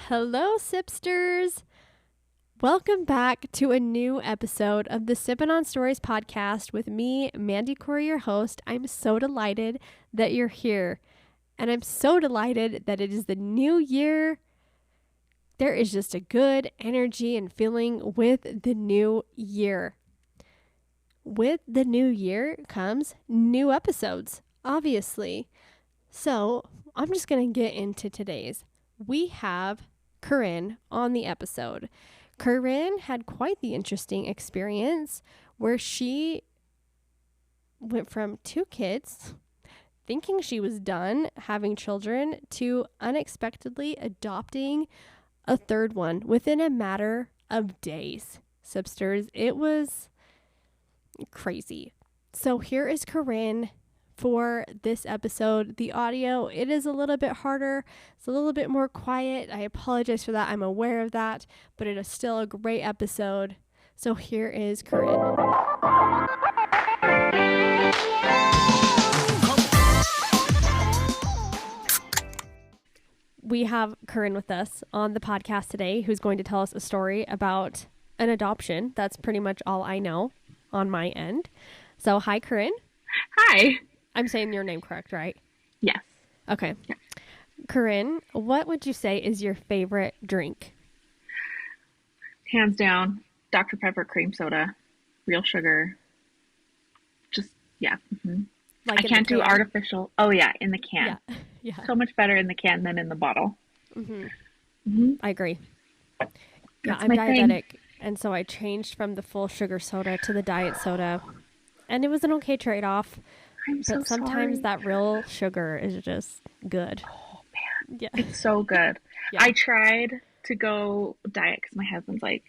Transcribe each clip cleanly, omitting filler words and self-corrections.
Hello, Sipsters. Welcome back to a new episode of the Sippin' on Stories podcast with me, Mandy Corey, your host. I'm so delighted that you're here, and I'm so delighted that it is the new year. There is just a good energy and feeling with the new year. With the new year comes new episodes, obviously. So I'm just going to get into today's. We have Corinne on the episode. Corinne had quite the interesting experience where she went from 2 kids, thinking she was done having children, to unexpectedly adopting a 3rd one within a matter of days. Sipsters, it was crazy. So here is Corinne for this episode. The audio, it is a little bit harder. It's a little bit more quiet. I apologize for that. I'm aware of that, but it is still a great episode. So here is Corinne. We have Corinne with us on the podcast today, who's going to tell us a story about an adoption. That's pretty much all I know on my end. So hi, Corinne. Hi. I'm saying your name correct, right? Yes. Okay. Yes. Corinne, what would you say is your favorite drink? Hands down, Dr. Pepper cream soda, real sugar. Just, yeah. Mm-hmm. Like I can't do artificial. Oh, yeah, in the can. Yeah. So much better in the can than in the bottle. Mm-hmm. Mm-hmm. I agree. Yeah, That's I'm my diabetic, thing. and so I changed from the full sugar soda to the diet soda, and it was an okay trade-off. I'm so But sometimes sorry. that real sugar is just good. Oh, man. Yeah. It's so good. Yeah. I tried to go diet because my husband's like,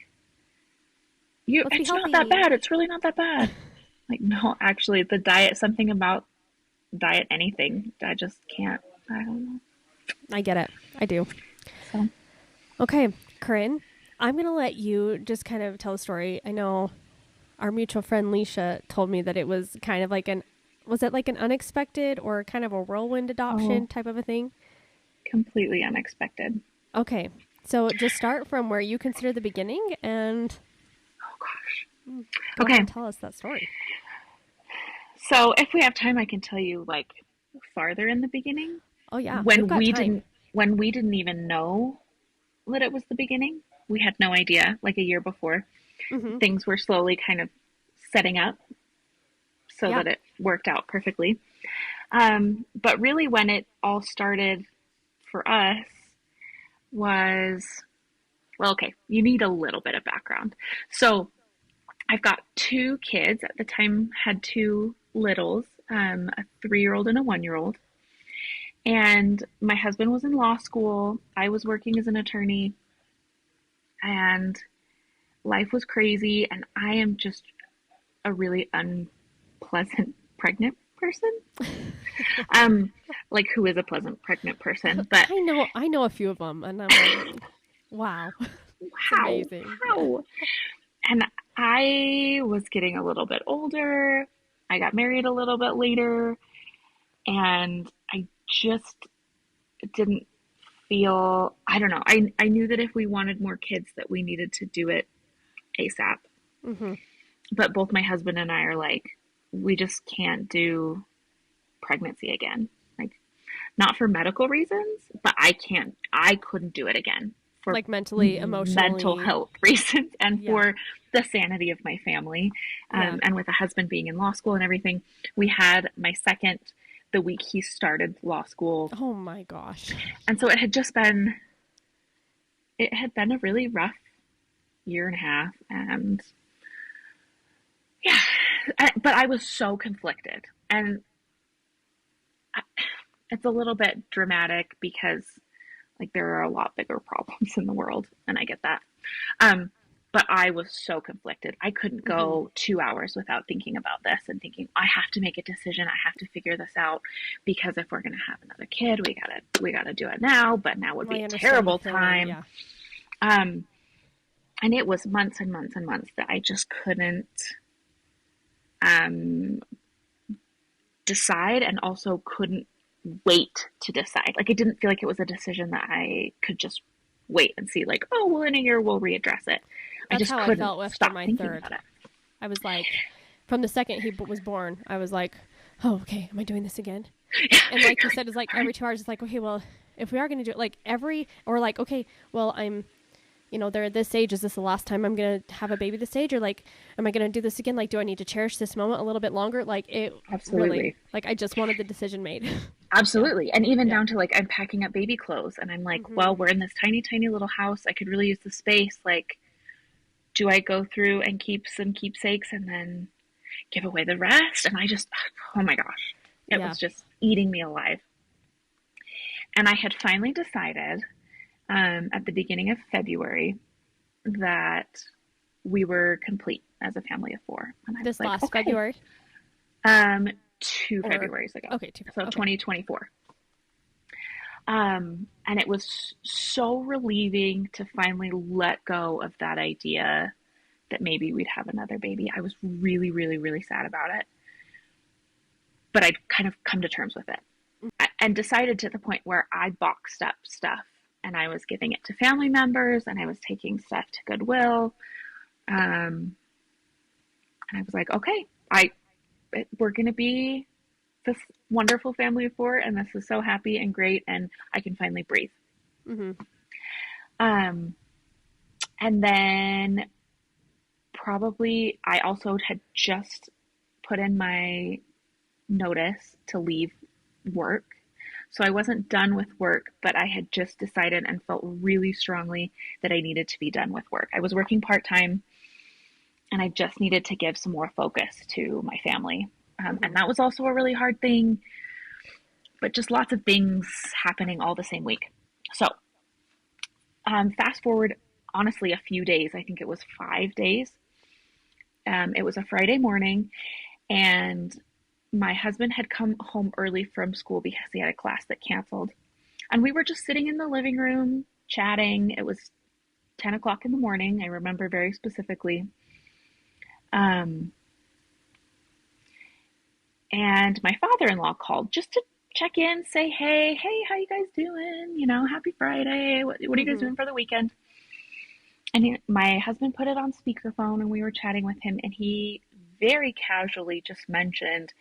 it's not that bad. It's really not that bad. Like, no, actually, the diet, something about diet anything, I just can't. I don't know. I get it. I do. So. Okay, Corinne, I'm going to let you just kind of tell a story. I know our mutual friend Leisha told me that it was kind of like was it like an unexpected or kind of a whirlwind adoption type of a thing? Completely unexpected. Okay, so just start from where you consider the beginning and... Oh, gosh. Go okay. ahead and tell us that story. So if we have time, I can tell you like farther in the beginning. Oh yeah. When we didn't even know that it was the beginning. We had no idea. Like a year before, things were slowly kind of setting up so that it worked out perfectly. But really when it all started for us was, well, okay, you need a little bit of background. So I've got 2 kids. At the time, had 2 littles, a 3-year-old and a 1-year-old. And my husband was in law school. I was working as an attorney. And life was crazy. And I am just a really unpleasant pregnant person. Like, who is a pleasant pregnant person? But I know a few of them, and I'm like, wow. Amazing. How? And I was getting a little bit older. I got married a little bit later, and I just didn't feel, I don't know. I knew that if we wanted more kids that we needed to do it ASAP. Mm-hmm. But both my husband and I are like, we just can't do pregnancy again. Like, not for medical reasons, but I couldn't do it again. For like mentally, emotionally, mental health reasons, and for the sanity of my family. And with a husband being in law school and everything, we had my second the week he started law school. Oh my gosh. And so it had been a really rough year and a half. And yeah, but I was so conflicted. And it's a little bit dramatic because like there are a lot bigger problems in the world, and I get that. But I was so conflicted. I couldn't go 2 hours without thinking about this and thinking, I have to make a decision. I have to figure this out, because if we're going to have another kid, we gotta do it now. But now would be a terrible time. Yeah. And it was months and months and months that I just couldn't decide, and also couldn't wait to decide. Like, it didn't feel like it was a decision that I could just wait and see, like, oh, well, in a year we'll readdress it. I That's just how I couldn't felt after stop my thinking third. about it. I was like, from the second he was born, I was like, oh, okay, am I doing this again? And like you said, it's like every 2 hours, it's like, okay, well, if we are going to do it, like or like, okay, well, they're at this age. Is this the last time I'm going to have a baby this age? Or like, am I going to do this again? Like, do I need to cherish this moment a little bit longer? Like, it Absolutely. really, like, I just wanted the decision made. Absolutely. Yeah. And even Yeah. down to like, I'm packing up baby clothes and I'm like, Mm-hmm. well, we're in this tiny, tiny little house. I could really use the space. Like, do I go through and keep some keepsakes and then give away the rest? And I just, oh my gosh, it Yeah. was just eating me alive. And I had finally decided at the beginning of February that we were complete as a family of four. And I was This like, last okay, February? two Or, Februarys ago. okay, So okay. 2024. And it was so relieving to finally let go of that idea that maybe we'd have another baby. I was really, really, really sad about it. But I'd kind of come to terms with it and decided to the point where I boxed up stuff and I was giving it to family members and I was taking stuff to Goodwill. And I was like, okay, we're going to be this wonderful family of four, and this is so happy and great, and I can finally breathe. Mm-hmm. Um, and then probably I also had just put in my notice to leave work. So I wasn't done with work, but I had just decided and felt really strongly that I needed to be done with work. I was working part time and I just needed to give some more focus to my family. Mm-hmm. And that was also a really hard thing, but just lots of things happening all the same week. So fast forward, honestly, a few days. I think it was 5 days. It was a Friday morning, and my husband had come home early from school because he had a class that canceled. And we were just sitting in the living room chatting. It was 10 o'clock in the morning. I remember very specifically. Um, and my father-in-law called just to check in, say, hey, how you guys doing? Happy Friday. What are you guys Mm-hmm. doing for the weekend? And my husband put it on speakerphone and we were chatting with him and he very casually just mentioned,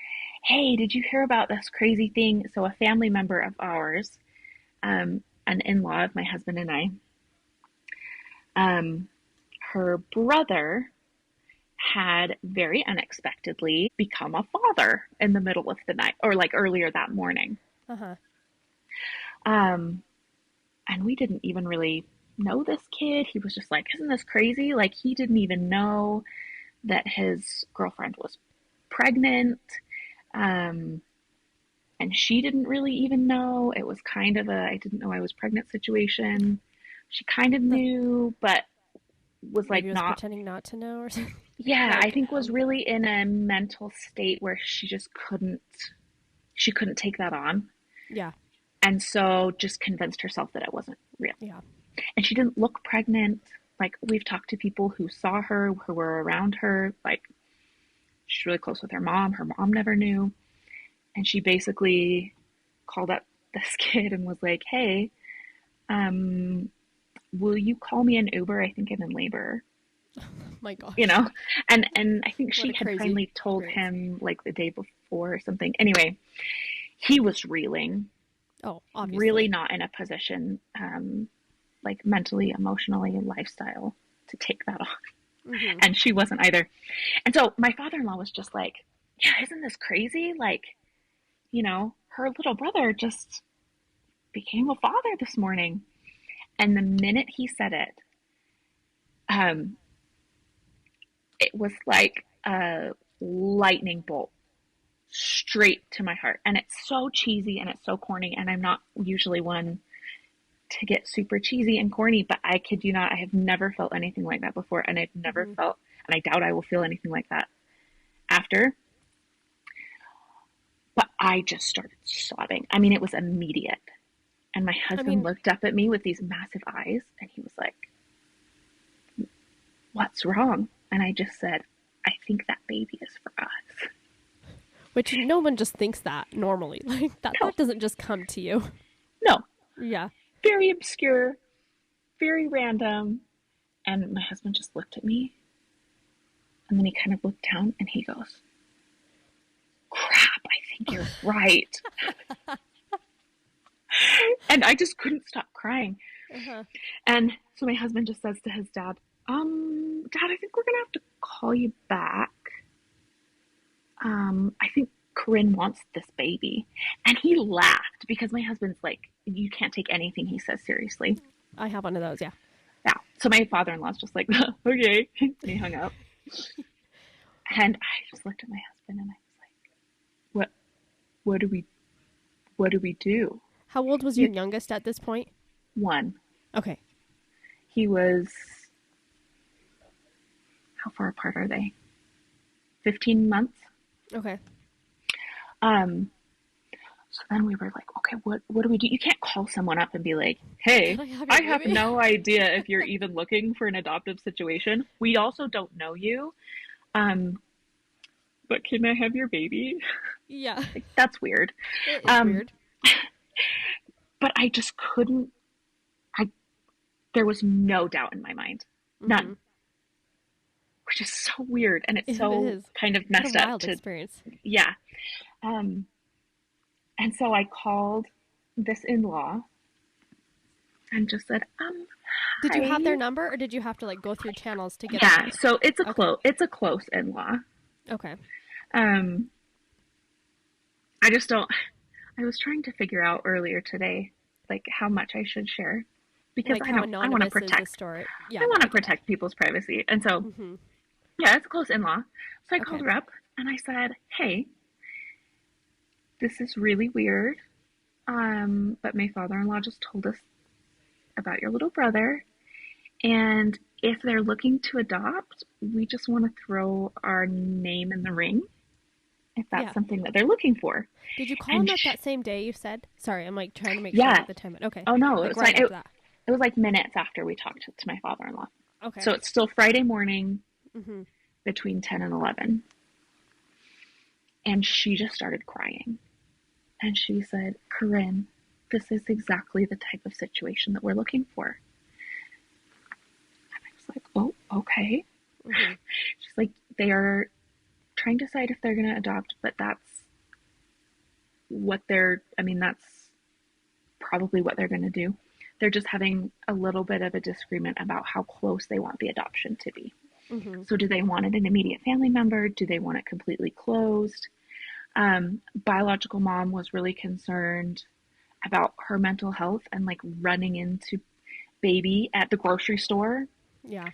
hey, did you hear about this crazy thing? So a family member of ours, an in-law of my husband and I, um, her brother had very unexpectedly become a father in the middle of the night or like earlier that morning. Uh-huh. Um, and we didn't even really know this kid. He was just like, isn't this crazy? Like, he didn't even know that his girlfriend was pregnant. Um, and she didn't really even know. It was kind of a I didn't know I was pregnant situation. She kind of knew, but was Maybe like he was not. pretending not to know or something. Yeah, I Like, think was really in a mental state where she just couldn't take that on. yeah. And so just convinced herself that it wasn't real. Yeah. And she didn't look pregnant. Like, we've talked to people who saw her, who were around her. Like, she's really close with her mom. Her mom never knew. And she basically called up this kid and was like, hey, um, will you call me an Uber? I think I'm in labor. My gosh. You know? And I think What she a had crazy finally told experience. him like the day before or something. Anyway, he was reeling, Oh, really obviously. not in a position, like mentally, emotionally, lifestyle to take that on. Mm-hmm. And she wasn't either. And so my father-in-law was just like, yeah, isn't this crazy? Like, her little brother just became a father this morning. And the minute he said it, um, it was like a lightning bolt straight to my heart. And it's so cheesy and it's so corny. And I'm not usually one to get super cheesy and corny, but I kid you not, I have never felt anything like that before. And I've never Mm-hmm. felt, and I doubt I will feel anything like that after. But I just started sobbing. I mean, it was immediate. And my I husband mean, looked up at me with these massive eyes and he was like, what's wrong? And I just said, I think that baby is for us. which no one just thinks that normally. Like, that No, doesn't just come to you. no, Yeah. very obscure. very random. And my husband just looked at me, and then he kind of looked down and he goes, crap, I think you're right. And I just couldn't stop crying. Uh-huh. And so my husband just says to his dad, Dad, I think we're gonna have to call you back. I think Corinne wants this baby. And he laughed because my husband's like, you can't take anything he says seriously. I have one of those, yeah. Yeah. So my father-in-law's just like, okay. And he hung up. And I just looked at my husband and I was like, what do we do? How old was your youngest at this point? 1. Okay. He was, how far apart are they? 15 months. Okay. So then we were like, okay, what do we do? You can't call someone up and be like, hey, I have no idea if you're even looking for an adoptive situation. We also don't know you. But can I have your baby? Yeah. Like, that's weird. It is weird. But I just couldn't, there was no doubt in my mind. None. Which is so weird. And it's kind of messed up. Wild experience. Yeah. And so I called this in-law and just said, Did you have hi. their number, or did you have to like go through channels to get Yeah, so it's a close in-law. Okay. I was trying to figure out earlier today, like how much I should share, because like I want to protect story. Yeah, I want to protect people's privacy. And so, yeah, it's a close in-law. So I called her up and I said, hey, this is really weird. But my father-in-law just told us about your little brother. And if they're looking to adopt, we just want to throw our name in the ring, if that's something that they're looking for. Did you call him up that same day, you said? Sorry, I'm like trying to make sure at the time. Okay. Oh, no. Like it was right after that. It was like minutes after we talked to my father-in-law. Okay. So it's still Friday morning between 10 and 11. And she just started crying. And she said, Corinne, this is exactly the type of situation that we're looking for. And I was like, oh, okay. She's like, they are trying to decide if they're going to adopt, but that's probably what they're going to do. They're just having a little bit of a disagreement about how close they want the adoption to be. So do they want it an immediate family member? Do they want it completely closed? Biological mom was really concerned about her mental health and like running into baby at the grocery store. Yeah.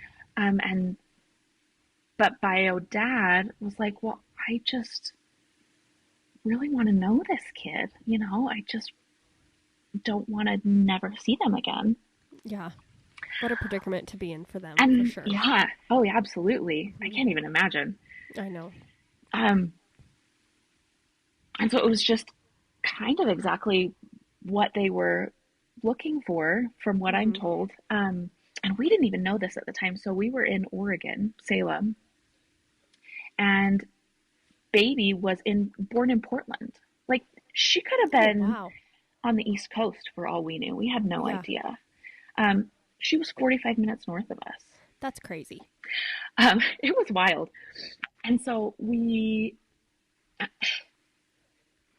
But bio dad was like, well, I just really want to know this kid. You know, I just don't want to never see them again. Yeah. What a predicament to be in for them, and, for sure. Yeah. Oh, yeah, absolutely. I can't even imagine. I know. And so it was just kind of exactly what they were looking for, from what I'm told. And we didn't even know this at the time. So we were in Oregon, Salem, and baby was born in Portland. Like, she could have been on the East Coast for all we knew. We had no idea. She was 45 minutes north of us. That's crazy. It was wild. And so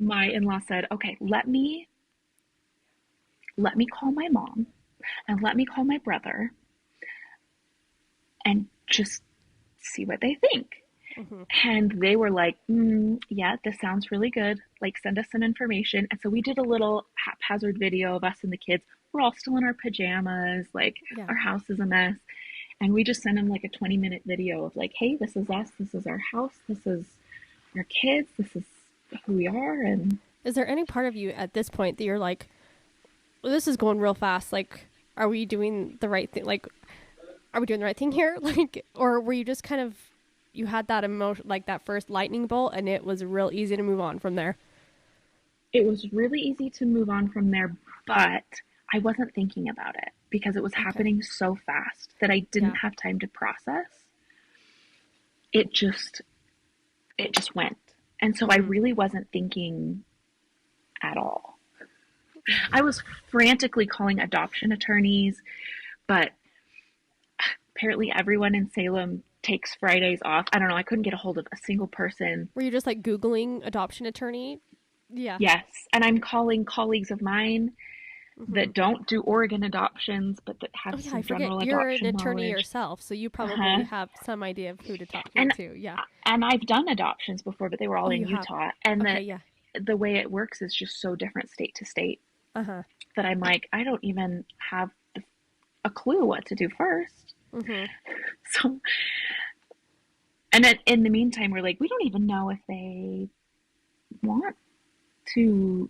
my in-law said, okay, let me call my mom and let me call my brother and just see what they think. And they were like, yeah, this sounds really good. Like, send us some information. And so we did a little haphazard video of us and the kids. We're all still in our pajamas. Like, our house is a mess. And we just sent them like a 20-minute video of like, hey, this is us. This is our house. This is our kids. This is who we are. And is there any part of you at this point that you're like, well, this is going real fast. Like, are we doing the right thing? Like, are we doing the right thing here? Like, or were you just kind of, you had that emotion, like that first lightning bolt, and it was real easy to move on from there? It was really easy to move on from there, but I wasn't thinking about it because it was happening so fast that I didn't have time to process. It just went. And so I really wasn't thinking at all. I was frantically calling adoption attorneys, But apparently everyone in Salem takes Fridays off. I don't know. I couldn't get a hold of a single person. Were you just like Googling adoption attorney? Yeah. Yes. And I'm calling colleagues of mine Mm-hmm. that don't do Oregon adoptions, but that Oh have yeah, some I forget general you're an adoption attorney knowledge. yourself, so you probably Uh-huh. have some idea of who to talk to And too. Yeah. I've done adoptions before, but they were all Oh, in you have. Utah. And Okay. Yeah. the way it works is just so different state to state Uh huh. that I'm like, I don't even have a clue what to do first. Mm-hmm. So, and then in the meantime, we're like, we don't even know if they want to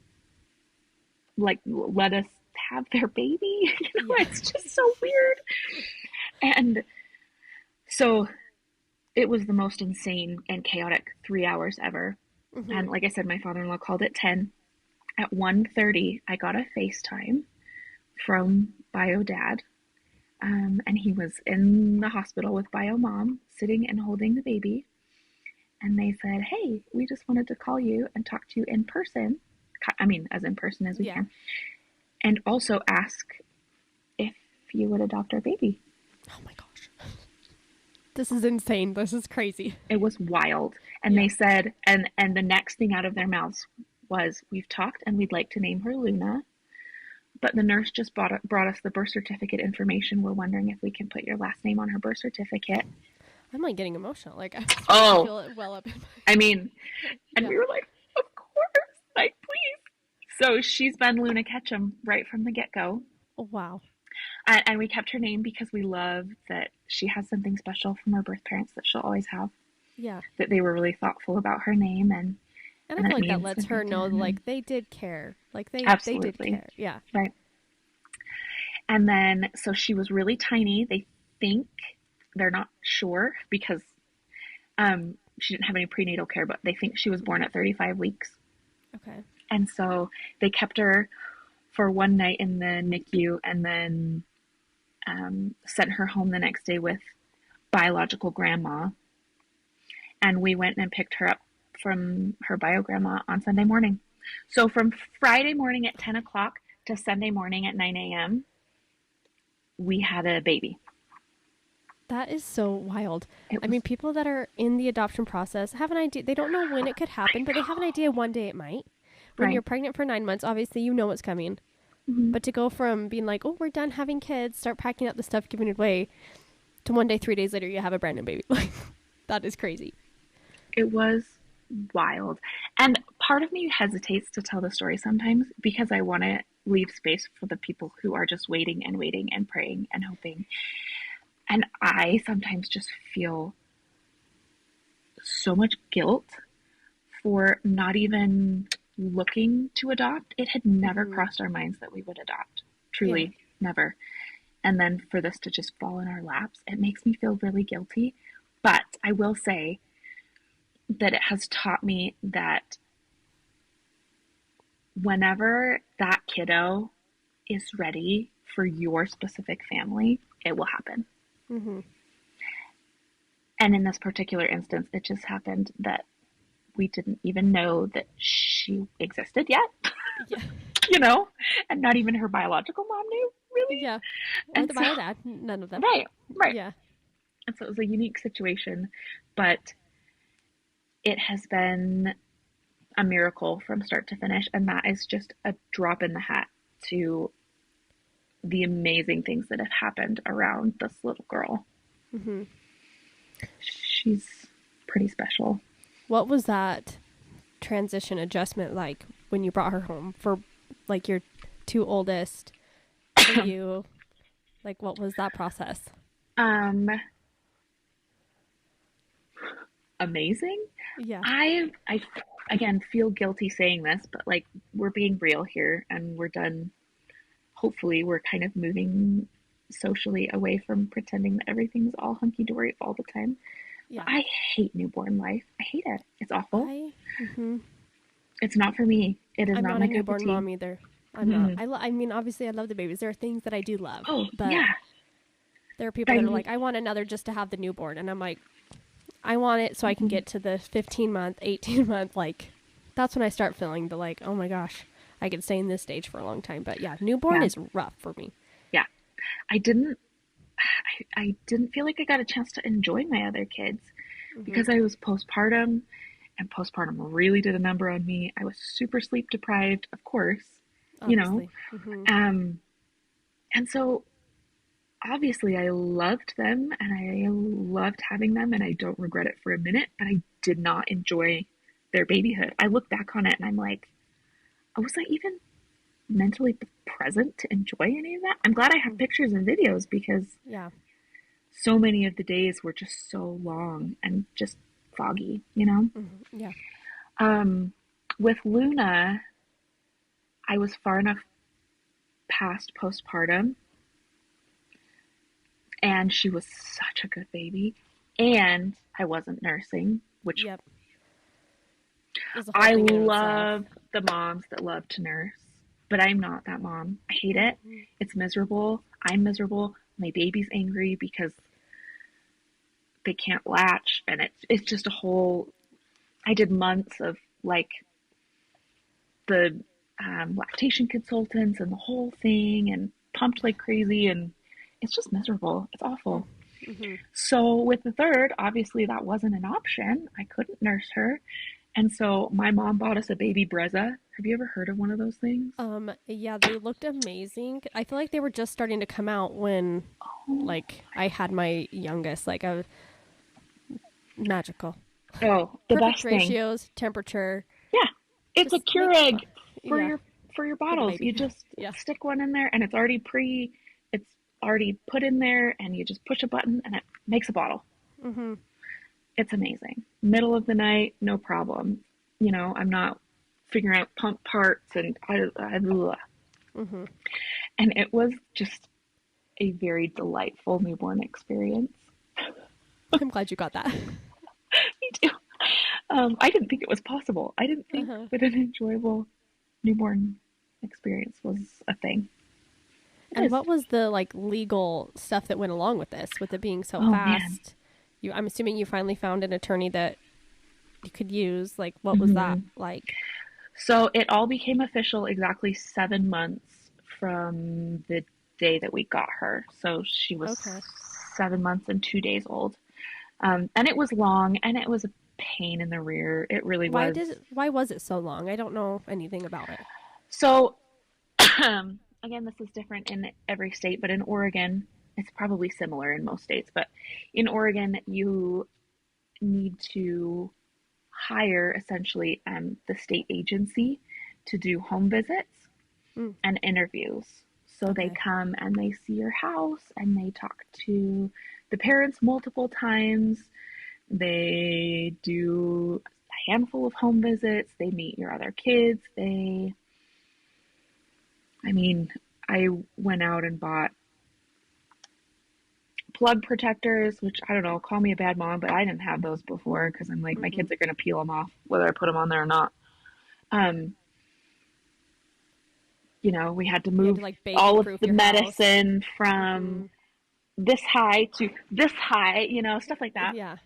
like let us have their baby. Yeah. It's just so weird. And so it was the most insane and chaotic 3 hours ever. Mm-hmm. And like I said, my father-in-law called at 10. At 1:30, I got a FaceTime from Bio Dad. And he was in the hospital with Bio Mom, sitting and holding the baby. And they said, hey, we just wanted to call you and talk to you in person. I mean, as in person as we Yeah. can. And also ask if you would adopt our baby. Oh my gosh. This is insane. This is crazy. It was wild. And Yeah. they said, and the next thing out of their mouths was, we've talked and we'd like to name her Luna. But the nurse just brought us the birth certificate information. We're wondering if we can put your last name on her birth certificate. I'm like getting emotional. Like I'm starting to feel it well up in my. I mean, and Yeah. we were like, of course, like please. So she's been Luna Ketchum right from the get-go. Oh, wow. And we kept her name because we love that she has something special from her birth parents that she'll always have. Yeah. That they were really thoughtful about her name And I and feel it like that means lets her something to know her. like they did care. Like they did Absolutely. care. Yeah. Right. And then so she was really tiny. They think they're not sure because she didn't have any prenatal care, but they think she was born at 35 weeks. Okay. And so they kept her for one night in the NICU and then sent her home the next day with biological grandma. And we went and picked her up from her bio grandma on Sunday morning. So from Friday morning at 10 o'clock to Sunday morning at 9 a.m., we had a baby. That is so wild. It I was- mean, people that are in the adoption process have an idea. They don't know when it could happen, but they have an idea one day it might. When Right. you're pregnant for 9 months, obviously you know what's coming. Mhm. But to go from being like, oh, we're done having kids, start packing up the stuff, giving it away, to one day, 3 days later, you have a brand new baby. Like, that is crazy. It was wild. And part of me hesitates to tell the story sometimes because I want to leave space for the people who are just waiting and waiting and praying and hoping. And I sometimes just feel so much guilt for not even looking to adopt. It had never crossed our minds that we would adopt. Truly, never. And then for this to just fall in our laps, it makes me feel really guilty. But I will say that it has taught me that whenever that kiddo is ready for your specific family, it will happen. Mm-hmm. And in this particular instance, it just happened that we didn't even know that she existed yet, Yeah. you know, and not even her biological mom knew, really. Yeah. Or And the so- bio dad. None of them. Right. Yeah. And so it was a unique situation, but it has been a miracle from start to finish. And that is just a drop in the hat to the amazing things that have happened around this little girl. Mm-hmm. She's pretty special. What was that transition adjustment like when you brought her home for like your two oldest for you? Like, what was that process? Amazing. Yeah. I again feel guilty saying this, but like we're being real here and we're done. Hopefully we're kind of moving socially away from pretending that everything's all hunky-dory all the time. Yeah. I hate newborn life. I hate it. It's awful. Mm-hmm. It's not for me. It is I'm not not my a cup of newborn tea. mom either. I'm not. I mean, obviously, I love the babies. There are things that I do love. Oh, but yeah. there are people that are like, I want another just to have the newborn. And I'm like, I want it so I can get to the 15-month, 18-month. Like, that's when I start feeling the like, oh my gosh, I could stay in this stage for a long time. But yeah, newborn Yeah. is rough for me. Yeah. I didn't I didn't feel like I got a chance to enjoy my other kids Mm-hmm. because I was postpartum, and postpartum really did a number on me. I was super sleep deprived, of course, you know. Obviously. Mm-hmm. Um, and so obviously I loved them and I loved having them and I don't regret it for a minute, but I did not enjoy their babyhood. I look back on it and I'm like, oh, was I even mentally present to enjoy any of that? I'm glad I have pictures and videos because Yeah. so many of the days were just so long and just foggy, you know? Mm-hmm. Yeah. Um, with Luna, I was far enough past postpartum and she was such a good baby. And I wasn't nursing, which Yep. Is a whole I thing in and of itself. love the moms that love to nurse, but I'm not that mom. I hate it. Mm-hmm. It's miserable. I'm miserable. My baby's angry because they can't latch, and it's just a whole. I did months of like the lactation consultants and the whole thing, and pumped like crazy, and it's just miserable. It's awful. Mm-hmm. So with the third, obviously that wasn't an option. I couldn't nurse her. And so my mom bought us a baby Brezza. Have you ever heard of one of those things? Yeah, they looked amazing. I feel like they were just starting to come out when, like, I had my youngest. Like, I was magical. Oh, the Perfect best thing. ratios, temperature, Yeah. It's a just makes Keurig for yeah your for the bottles. You baby. just Yeah. stick one in there and it's already put in there and you just push a button and it makes a bottle. Mm-hmm. It's amazing. Middle of the night, no problem. You know, I'm not figuring out pump parts and Mm-hmm. and it was just a very delightful newborn experience. I'm glad you got that. Me too. I didn't think it was possible. I didn't think Uh-huh. that an enjoyable newborn experience was a thing. It And is. what was the like legal stuff that went along with this, with it being so Oh man. fast? I'm assuming you finally found an attorney that you could use. Like, what was that Hmm. like? So it all became official exactly 7 months from the day that we got her. So she was Okay. 7 months and 2 days old. And it was long and it was a pain in the rear. It really was. Why was it so long? I don't know anything about it. So again, this is different in every state, but in Oregon, it's probably similar in most states. But in Oregon, you need to hire essentially the state agency to do home visits Mm, and interviews. So they okay. come and they see your house and they talk to the parents multiple times. They do a handful of home visits. They meet your other kids. I mean, I went out and bought plug protectors, which I don't know, call me a bad mom, but I didn't have those before because I'm like, my Mm-hmm. kids are going to peel them off whether I put them on there or not. Um, you know, we had to You had move to like baby all of proof the your house. medicine Mm-hmm. from this high to this high, you know, stuff like that. Yeah,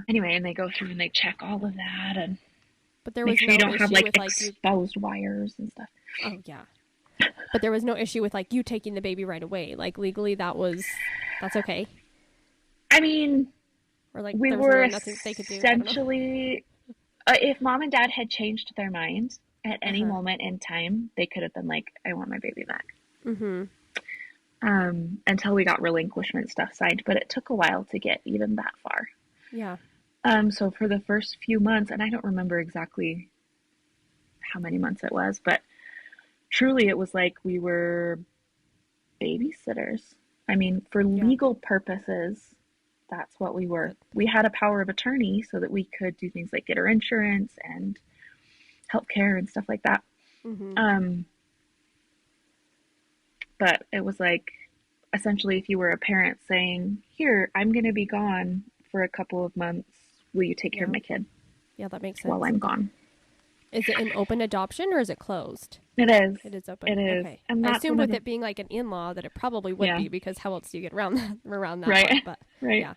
Anyway, and they go through and they check all of that and but there make was sure you no don't have issue like with like you. exposed wires and stuff. Oh yeah, but there was no issue with like you taking the baby right away. Like legally, that's okay. I mean, Or like we there was were really nothing they could do. I don't know. essentially, if mom and dad had changed their mind at Uh any huh. moment in time, they could have been like, I want my baby back. Mm-hmm. Until we got relinquishment stuff signed, but it took a while to get even that far. Yeah. So for the first few months, and I don't remember exactly how many months it was, but truly it was like we were babysitters. I mean, for Yeah. legal purposes, that's what we were. That. We had a power of attorney so that we could do things like get her insurance and healthcare and stuff like that. Mm-hmm. Um, but it was like essentially if you were a parent saying, "Here, I'm going to be gone for a couple of months. Will you take care of Yeah. my kid Yeah, that makes while sense. I'm gone?" Is it an open adoption or is it closed? It is. It is It open. is. Okay. And I that's assume one of with the it being like an in-law that it probably would yeah, be because how else do you get around that part? right. But Right. yeah.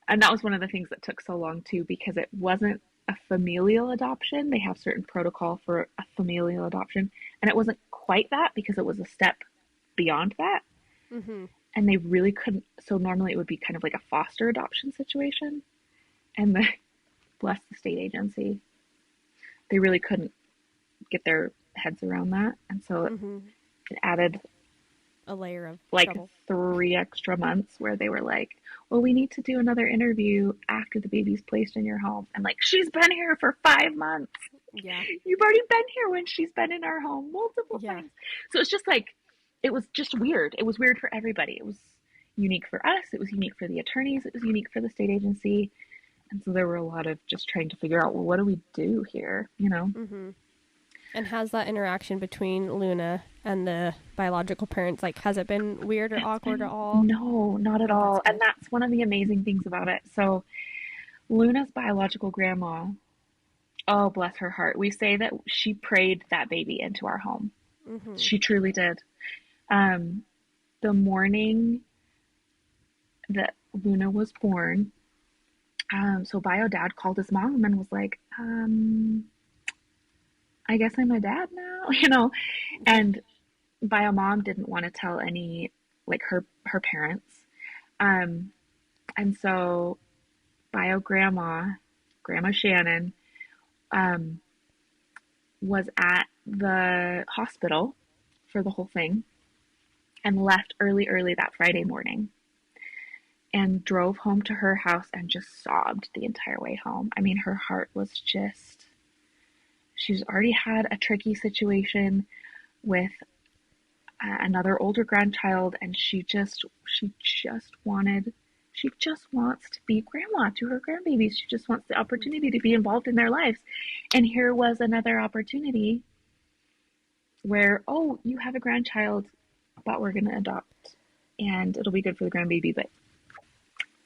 And that was one of the things that took so long too because it wasn't a familial adoption. They have certain protocol for a familial adoption, and it wasn't quite that because it was a step beyond that. Mm-hmm. And they really couldn't. So normally it would be kind of like a foster adoption situation. And the, bless the state agency, they really couldn't get their heads around that. And so Mm-hmm. it added A layer of like trouble. 3 extra months where they were like, well, we need to do another interview after the baby's placed in your home. I'm like, she's been here for 5 months. Yeah. You've already been here when she's been in our home multiple Yeah. times. So it's just like, it was just weird. It was weird for everybody. It was unique for us. It was unique for the attorneys. It was unique for the state agency. And so there were a lot of just trying to figure out, well, what do we do here? You know? Mm-hmm. And has that interaction between Luna and the biological parents, like, has it been weird or awkward at all? No, not at Oh, all. that's And that's one of the amazing things about it. So Luna's biological grandma, oh, bless her heart. We say that she prayed that baby into our home. Mm-hmm. She truly did. The morning that Luna was born, so Bio Dad called his mom and was like, I guess I'm a dad now, you know? And Bio Mom didn't want to tell any, like her parents. And so Bio Grandma Shannon, was at the hospital for the whole thing and left early that Friday morning and drove home to her house and just sobbed the entire way home. I mean, her heart was just, she's already had a tricky situation with another older grandchild, and she just wants to be grandma to her grandbabies. She just wants the opportunity to be involved in their lives. And here was another opportunity where, oh, you have a grandchild, but we're going to adopt and it'll be good for the grandbaby, but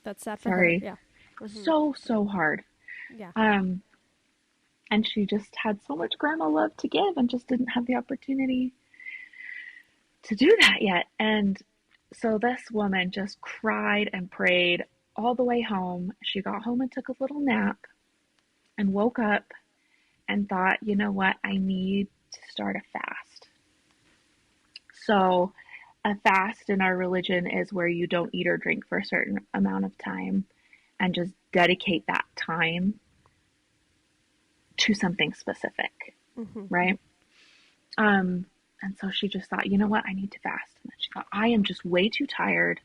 that's sad for sorry. her. Yeah. Mm-hmm. So hard. Yeah. And she just had so much grandma love to give and just didn't have the opportunity to do that yet. And so this woman just cried and prayed all the way home. She got home and took a little nap and woke up and thought, you know what? I need to start a fast. So a fast in our religion is where you don't eat or drink for a certain amount of time and just dedicate that time to something specific, right? And so she just thought, you know what? I need to fast. And then she thought, I am just way too tired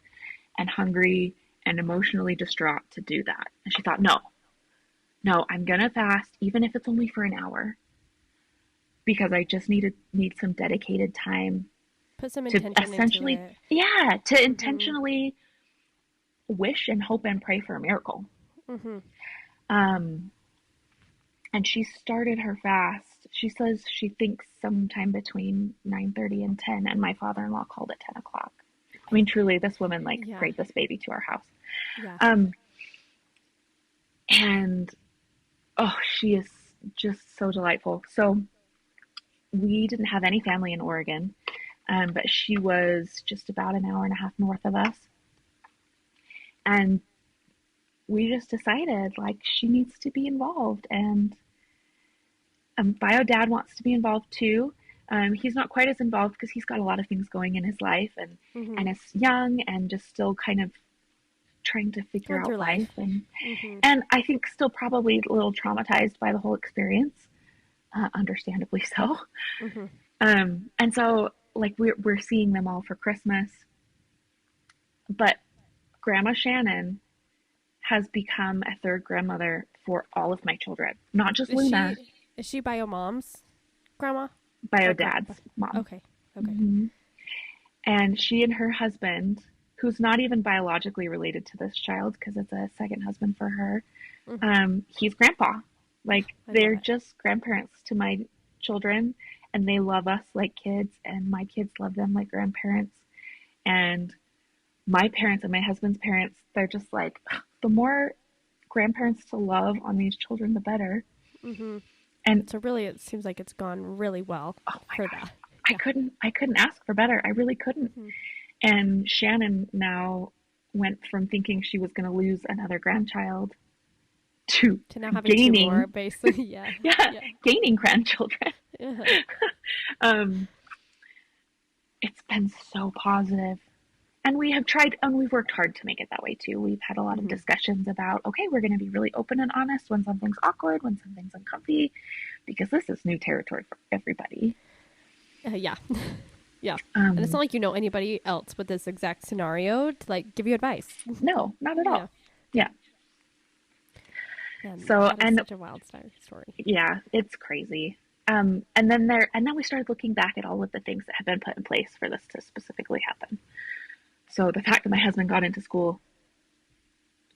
and hungry and emotionally distraught to do that. And she thought, no, I'm going to fast, even if it's only for an hour, because I just need some dedicated time. Put some to intention essentially, into it. yeah, to intentionally wish and hope and pray for a miracle. And she started her fast. She says she thinks sometime between 9:30 and 10, and my father-in-law called at 10 o'clock. I mean, truly, this woman prayed this baby to our house. Yeah. And oh, she is just so delightful. So we didn't have any family in Oregon, but she was just about an hour and a half north of us. And we just decided, like, she needs to be involved. And Bio Dad wants to be involved too. He's not quite as involved because he's got a lot of things going in his life and is young and just still kind of trying to figure out life. And I think still probably a little traumatized by the whole experience, understandably so. And so, like, we're seeing them all for Christmas. But Grandma Shannon has become a third grandmother for all of my children, not just Luna. Is she Bio Mom's grandma? Bio Dad's mom. Okay. And she and her husband, who's not even biologically related to this child because it's a second husband for her, he's grandpa. Like, they're just grandparents to my children, and they love us like kids, and my kids love them like grandparents. And my parents and my husband's parents, they're just like, the more grandparents to love on these children, the better. And so really, it seems like it's gone really well for that. Yeah. I couldn't ask for better. I really couldn't. And Shannon now went from thinking she was going to lose another grandchild to now having gaining 2 more, basically. Yeah. Gaining grandchildren. It's been so positive. And we have tried, and we've worked hard to make it that way too. We've had a lot of Mm-hmm. discussions about, okay, we're going to be really open and honest when something's awkward, when something's uncomfy, because this is new territory for everybody. Yeah. Yeah. And it's not like you know anybody else with this exact scenario to like give you advice. No, not at Yeah. all. Yeah. And So, that is and such a wild story. yeah, it's crazy. And then we started looking back at all of the things that have been put in place for this to specifically happen. So the fact that my husband got into school,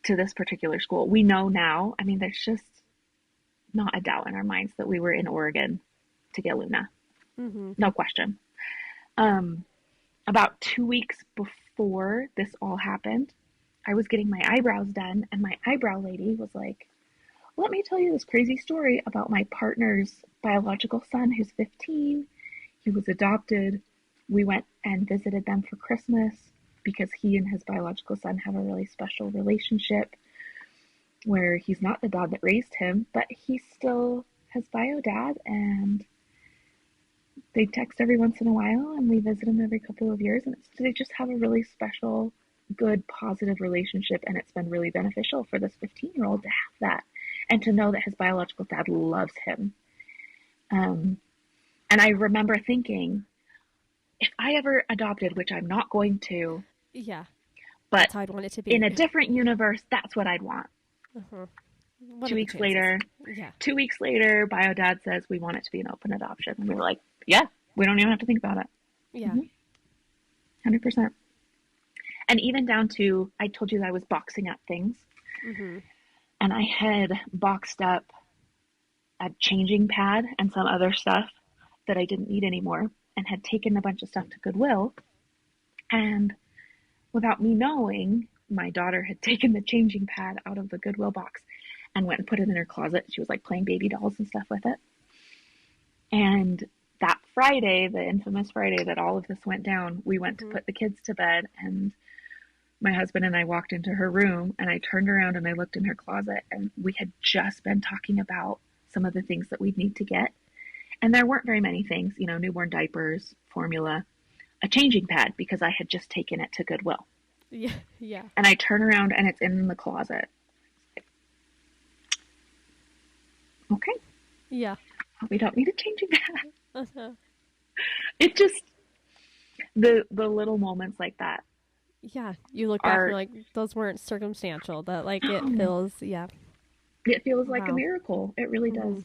to this particular school, we know now, I mean, there's just not a doubt in our minds that we were in Oregon to get Luna. Mm-hmm. No question. About 2 weeks before this all happened, I was getting my eyebrows done, and my eyebrow lady was like, let me tell you this crazy story about my partner's biological son who's 15. He was adopted. We went and visited them for Christmas because he and his biological son have a really special relationship where he's not the dad that raised him, but he's still his bio dad, and they text every once in a while, and we visit them every couple of years, and they just have a really special, good, positive relationship, and it's been really beneficial for this 15-year-old to have that and to know that his biological dad loves him. And I remember thinking, if I ever adopted, which I'm not going to, Yeah. but That's how I'd want it to be. in a different universe, that's what I'd want. Uh-huh. 2 weeks later, Yeah. 2 weeks later, bio dad says we want it to be an open adoption. And we were like, yeah, we don't even have to think about it. Yeah. 100%. And even down to, I told you that I was boxing up things. Mm-hmm. And I had boxed up a changing pad and some other stuff that I didn't need anymore, and had taken a bunch of stuff to Goodwill. And without me knowing, my daughter had taken the changing pad out of the Goodwill box and went and put it in her closet. She was like playing baby dolls and stuff with it. And that Friday, the infamous Friday that all of this went down, we went to put the kids to bed, and my husband and I walked into her room, and I turned around and I looked in her closet, and we had just been talking about some of the things that we'd need to get. And there weren't very many things, you know, newborn diapers, formula, a changing pad, because I had just taken it to Goodwill. Yeah. Yeah. And I turn around and it's in the closet. Okay. Yeah. We don't need a changing pad. Uh-huh. It just, the little moments like that. Yeah. You look back and you're like, those weren't circumstantial. That like it feels, yeah. It feels like a miracle. It really does.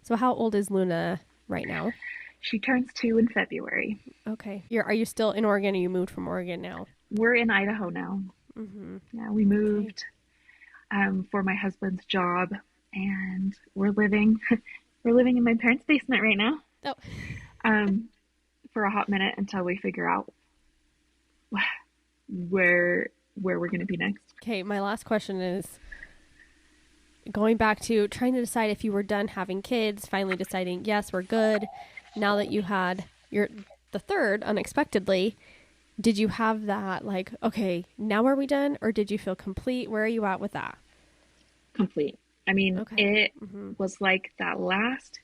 So how old is Luna right now? She turns 2 in February. Okay. Are you still in Oregon, or you moved from Oregon now? We're in Idaho now. Mm-hmm. Yeah, we moved for my husband's job, and we're living in my parents' basement right now. Oh. For a hot minute until we figure out where we're going to be next. Okay, my last question is going back to trying to decide if you were done having kids, finally deciding, yes, we're good. Now that you had the third unexpectedly, did you have that like, okay, now are we done? Or did you feel complete? Where are you at with that? Complete. I mean, it was like that last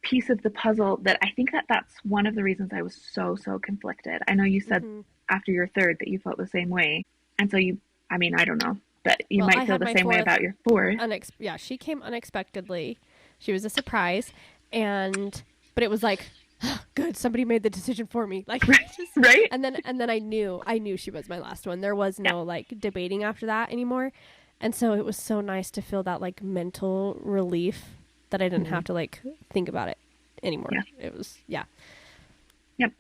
piece of the puzzle that I think that's one of the reasons I was so conflicted. I know you said after your third that you felt the same way. And so I mean, I don't know, but you might feel the same way about your fourth. Yeah, she came unexpectedly. She was a surprise. But it was like, oh, good, somebody made the decision for me. Like, right. And then I knew she was my last one. There was no like debating after that anymore. And so it was so nice to feel that like mental relief that I didn't have to like think about it anymore. Yeah. It was, yeah. Yep.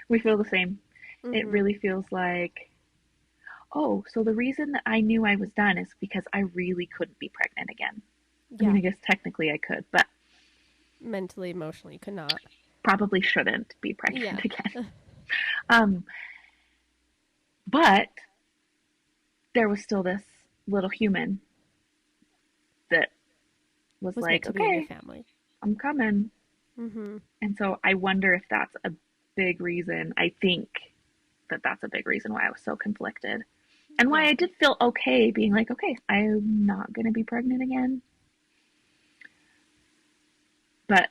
We feel the same. It really feels like, oh, so the reason that I knew I was done is because I really couldn't be pregnant again. Yeah. I mean, I guess technically I could, but mentally, emotionally, could not. Probably shouldn't be pregnant again. But there was still this little human that was like, okay, family. I'm coming. And so I wonder if that's a big reason. I think that's a big reason why I was so conflicted, and why I did feel okay being like, okay, I'm not going to be pregnant again. But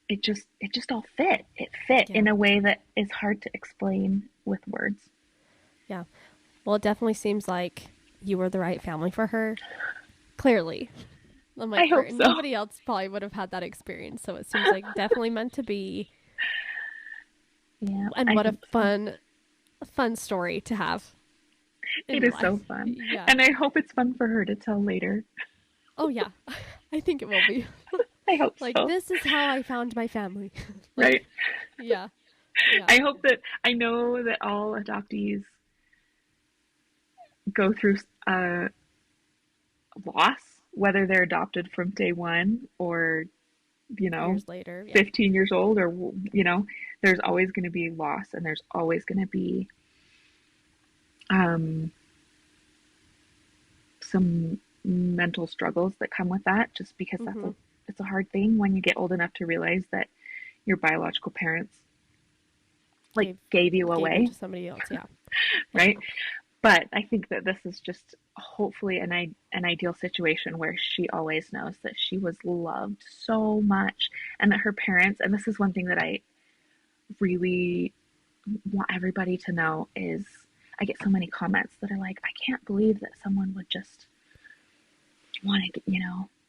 it just all fit. It fit in a way that is hard to explain with words. Yeah. Well, it definitely seems like you were the right family for her. Clearly. I'm like, I hope so. nobody else probably would have had that experience. So it seems like definitely meant to be. Yeah. And what a fun story to have. It is so fun. Yeah. And I hope it's fun for her to tell later. Oh, yeah. I think it will be. I hope like, so. this is how I found my family. Right? Yeah. I know that all adoptees go through loss, whether they're adopted from day one or, years later, 15 years old, or, there's always going to be loss, and there's always going to be some mental struggles that come with that, just because it's a hard thing when you get old enough to realize that your biological parents gave you away to somebody else. Yeah. Right. But I think that this is just hopefully an ideal situation where she always knows that she was loved so much, and that her parents, and this is one thing that I really want everybody to know, is I get so many comments that are like, I can't believe that someone would just want to,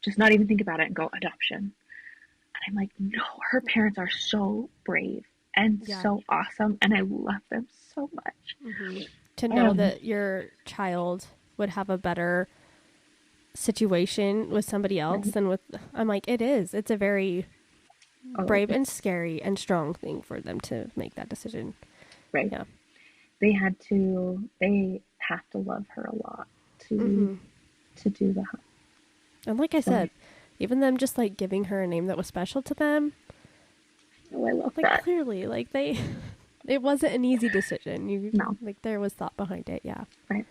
just not even think about it and go adoption. And I'm like, no, her parents are so brave and so awesome, and I love them so much. To know that your child would have a better situation with somebody else than with, I'm like, it's a very brave and scary and strong thing for them to make that decision. Right. Yeah. They have to love her a lot to do that. And like I said, even them just like giving her a name that was special to them. Oh, I love that. Clearly, it wasn't an easy decision. No. There was thought behind it. Yeah. Right.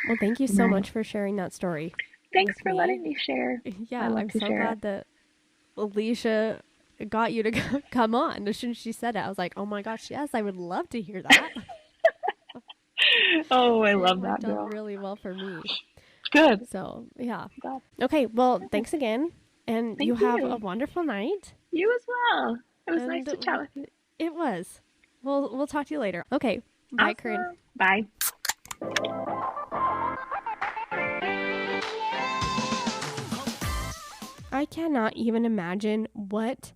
Well, thank you so much for sharing that story. Thanks for letting me share. Yeah, I'm so glad that Alicia got you to come on. As soon as she said it, I was like, oh my gosh, yes, I would love to hear that. Oh, I love that girl. Done really well for me. Good. So, yeah. Okay, well, thanks again. And you have a wonderful night. You as well. It was nice to chat with you. It was. We'll talk to you later. Okay. Bye, Corinne. Bye. I cannot even imagine what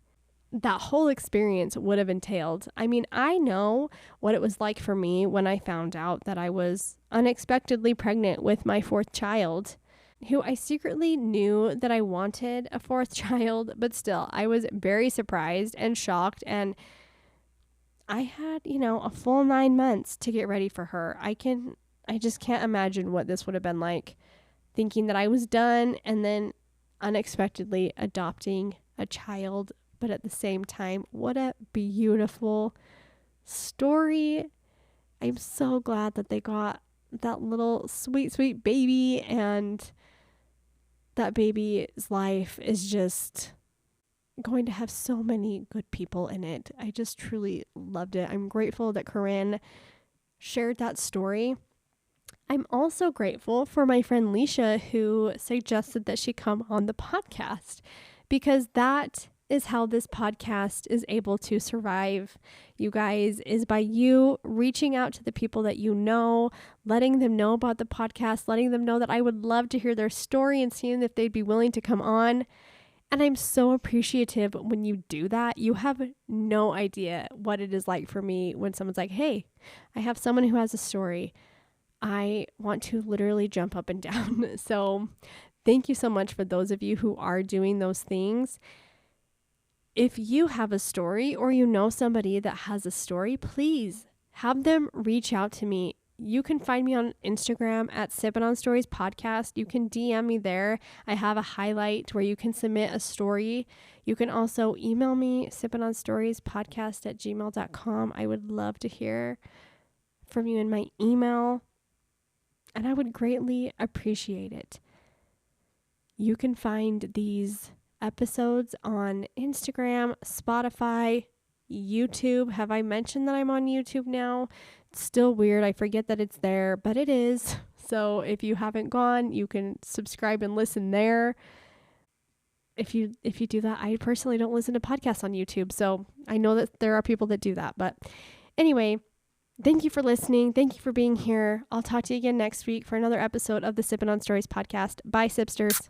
that whole experience would have entailed. I mean, I know what it was like for me when I found out that I was unexpectedly pregnant with my fourth child, who I secretly knew that I wanted a fourth child, but still, I was very surprised and shocked, and I had, a full 9 months to get ready for her. I just can't imagine what this would have been like, thinking that I was done and then unexpectedly adopting a child. But at the same time, what a beautiful story. I'm so glad that they got that little sweet, sweet baby, and that baby's life is just going to have so many good people in it. I just truly loved it. I'm grateful that Corinne shared that story. I'm also grateful for my friend Leisha, who suggested that she come on the podcast, because that is how this podcast is able to survive, you guys, is by you reaching out to the people that you know, letting them know about the podcast, letting them know that I would love to hear their story and seeing if they'd be willing to come on. And I'm so appreciative when you do that. You have no idea what it is like for me when someone's like, hey, I have someone who has a story. I want to literally jump up and down. So thank you so much for those of you who are doing those things. If you have a story or you know somebody that has a story, please have them reach out to me. You can find me on Instagram at Sippin' on Stories Podcast. You can DM me there. I have a highlight where you can submit a story. You can also email me, sippinonstoriespodcast@gmail.com. I would love to hear from you in my email, and I would greatly appreciate it. You can find these episodes on Instagram, Spotify, YouTube. Have I mentioned that I'm on YouTube now? It's still weird. I forget that it's there, but it is. So if you haven't gone, you can subscribe and listen there. If you do that, I personally don't listen to podcasts on YouTube, so I know that there are people that do that. But anyway, Thank you for listening. Thank you for being here. I'll talk to you again next week for another episode of the Sippin' on Stories podcast. Bye, Sipsters.